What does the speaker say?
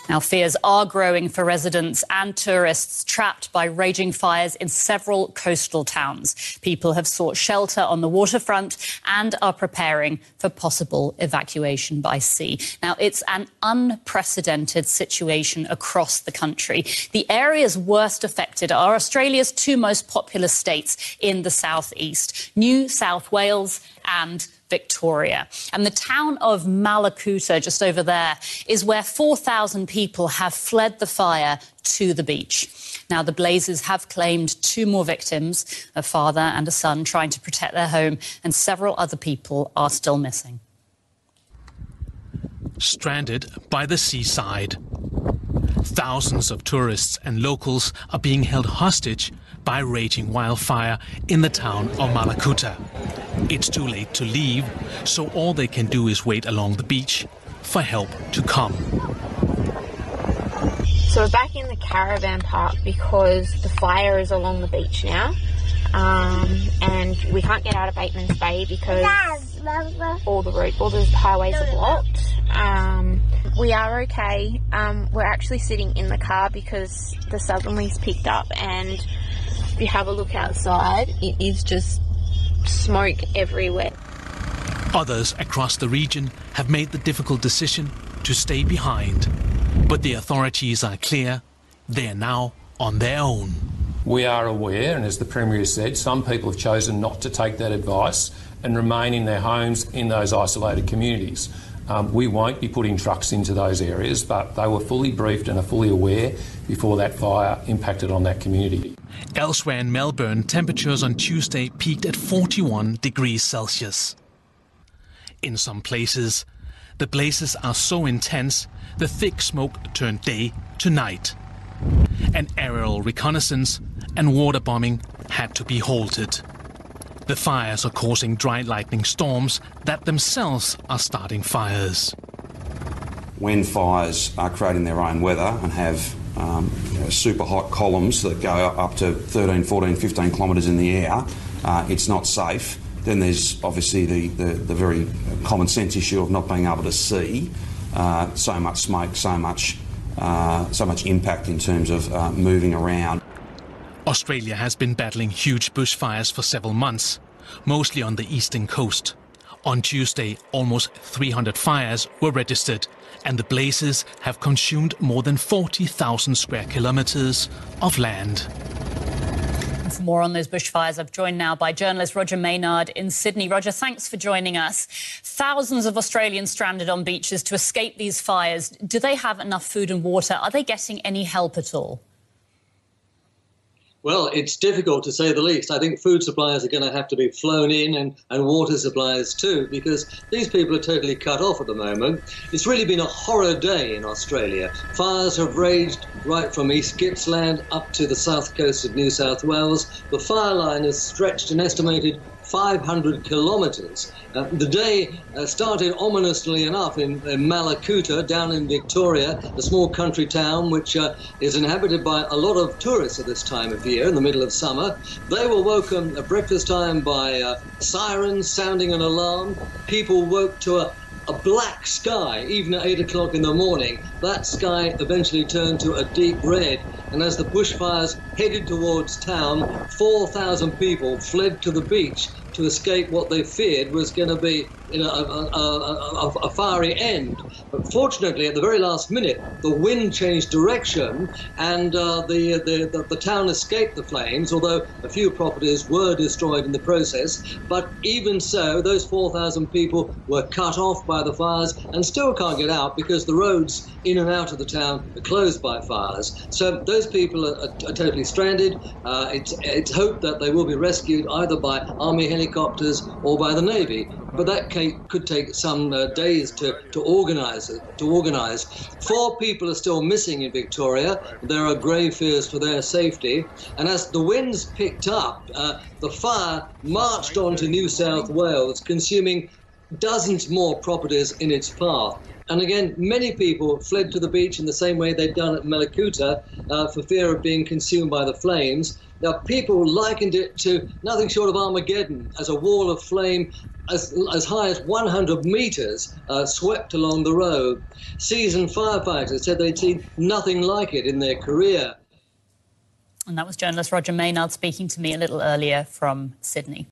Now, fears are growing for residents and tourists trapped by raging fires in several coastal towns. People have sought shelter on the waterfront and are preparing for possible evacuation by sea. Now, it's an unprecedented situation across the country. The areas worst affected are Australia's two most populous states in the southeast, New South Wales and Victoria. And the town of Mallacoota, just over there, is where 4,000 people have fled the fire to the beach. Now, the blazes have claimed 2 more victims, a father and a son trying to protect their home, and several other people are still missing. Stranded by the seaside. Thousands of tourists and locals are being held hostage by raging wildfire in the town of Mallacoota. It's too late to leave, so all they can do is wait along the beach for help to come. So we're back in the caravan park because the fire is along the beach now, and we can't get out of Bateman's Bay because all the highways are blocked. We are okay. We're actually sitting in the car because the southerlies picked up, and if you have a look outside, it is just smoke everywhere. Others across the region have made the difficult decision to stay behind. But the authorities are clear, they're now on their own. We are aware, and as the Premier said, some people have chosen not to take that advice and remain in their homes in those isolated communities. We won't be putting trucks into those areas, but they were fully briefed and are fully aware before that fire impacted on that community. Elsewhere in Melbourne, temperatures on Tuesday peaked at 41 degrees Celsius. In some places, the blazes are so intense, the thick smoke turned day to night. And aerial reconnaissance and water bombing had to be halted. The fires are causing dry lightning storms that themselves are starting fires. When fires are creating their own weather and have super hot columns that go up to 13, 14, 15 kilometres in the air, it's not safe. Then there's obviously the very common sense issue of not being able to see so much smoke, so much impact in terms of moving around. Australia has been battling huge bushfires for several months, mostly on the eastern coast. On Tuesday, almost 300 fires were registered, and the blazes have consumed more than 40,000 square kilometres of land. For more on those bushfires, I'm joined now by journalist Roger Maynard in Sydney. Roger, thanks for joining us. Thousands of Australians stranded on beaches to escape these fires. Do they have enough food and water? Are they getting any help at all? Well, it's difficult to say the least. I think food supplies are going to have to be flown in and water supplies too, because these people are totally cut off at the moment. It's really been a horror day in Australia. Fires have raged right from East Gippsland up to the south coast of New South Wales. The fire line has stretched an estimated 500 kilometres. The day started ominously enough in Mallacoota, down in Victoria, a small country town which is inhabited by a lot of tourists at this time of year, in the middle of summer. They were woken at breakfast time by sirens sounding an alarm. People woke to a black sky, even at 8 o'clock in the morning. That sky eventually turned to a deep red, and as the bushfires headed towards town, 4,000 people fled to the beach to escape what they feared was going to be a fiery end. But fortunately, at the very last minute, the wind changed direction and the town escaped the flames, although a few properties were destroyed in the process. But even so, those 4,000 people were cut off by the fires and still can't get out because the roads in and out of the town are closed by fires. So those people are totally stranded. It's hoped that they will be rescued either by army helicopters or by the Navy. But that could take some days to organise. 4 people are still missing in Victoria. There are grave fears for their safety. And as the winds picked up, the fire marched on to New South Wales, consuming dozens more properties in its path. And again, many people fled to the beach in the same way they'd done at Mallacoota for fear of being consumed by the flames. Now, people likened it to nothing short of Armageddon, as a wall of flame as high as 100 metres swept along the road. Seasoned firefighters said they'd seen nothing like it in their career. And that was journalist Roger Maynard speaking to me a little earlier from Sydney.